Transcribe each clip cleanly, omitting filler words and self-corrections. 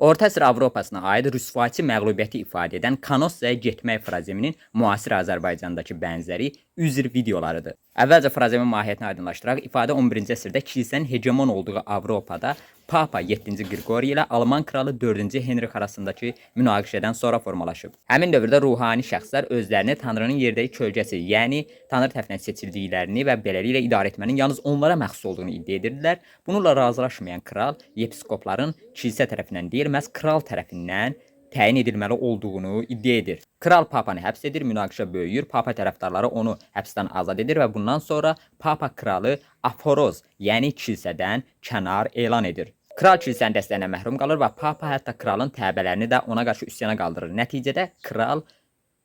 Orta əsr Avropasına aid rüsvayçı məğlubiyyəti ifadə edən Kanossaya getmək frazeminin müasir Azərbaycandakı bənzəri üzr videolarıdır. Əvvəlcə frazemin mahiyyətini aydınlaşdıraq. İfadə 11-ci əsrdə kilsənin hegemon olduğu Avropada Papa 7-ci Qriqori ilə Alman kralı 4-cü Henrix arasındakı münaqişədən sonra formalaşıb. Həmin dövrdə ruhani şəxslər özlərini Tanrının yerdəki kölgəsi, yəni Tanrı tərəfindən seçildiklərini və beləliklə idarə etmənin yalnız onlara məxsus olduğunu iddia edirdilər. Bununla razılaşmayan kral yepiskopların kilsə tərəfindən deyil, məhz kral tərəfindən təyin edilməli olduğunu iddia edir. Kral papanı həbs edir, münaqişə böyüyür, papa tərəfdarları onu həbsdən azad edir və bundan sonra papa kralı aforoz, yəni kilsədən kənar elan edir. Kral kilsənin dəstəyinə məhrum qalır və papa hətta kralın təbələrini də ona qarşı üsyana qaldırır. Nəticədə kral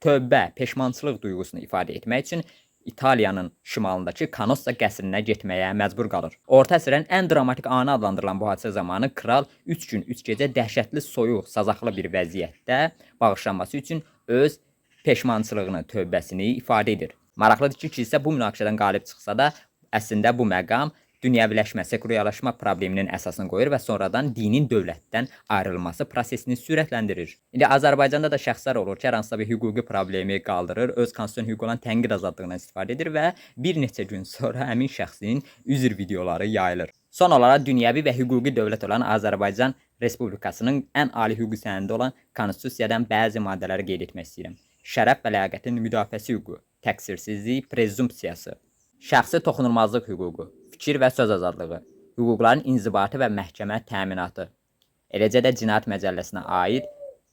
tövbə, peşmançılıq duyğusunu ifadə etmək üçün İtaliyanın şimalındakı Canossa qəsrinə getməyə məcbur qalır. Orta əsrin ən dramatik anı adlandırılan bu hadisə zamanı kral 3 gün 3 gecə dəhşətli, soyuq, sazaqlı bir vəziyyətdə bağışlanması üçün öz peşmançılığını, tövbəsini ifadə edir. Maraqlıdır ki, kilsə bu münaqişədən qalib çıxsa da, əslində bu məqam dünyəviləşmə, sekulyarlaşma probleminin əsasını qoyur və sonradan dinin dövlətdən ayrılması prosesini sürətləndirir. İndi Azərbaycanda da şəxslər olur ki, hər hansısa bir hüquqi problemi qaldırır, öz konstitusiyon hüququ olan tənqid azadlığından istifadə edir və bir neçə gün sonra həmin şəxsin üzr videoları yayılır. Son olaraq dünyəvi və hüquqi dövlət olan Azərbaycan Respublikasının ən ali hüquqi sənədi olan Konstitusiyadan bəzi maddələri qeyd etmək istəyirəm. Şərəf və ləyaqətin müdafiəsi hüququ, təqsirsizlik prezumpsiyası, şəxsi toxunulmazlıq hüququ, fikir və söz azadlığı, hüquqların inzibatı və məhkəmə təminatı, eləcə də Cinayət Məcəlləsinə aid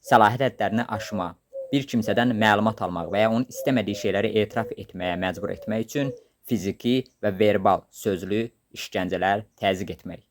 səlahiyyət hədlərini aşma, bir kimsədən məlumat almaq və ya onun istəmədiyi şeyləri etiraf etməyə məcbur etmək üçün fiziki və verbal, sözlü işgəncələr təzyiq etmək.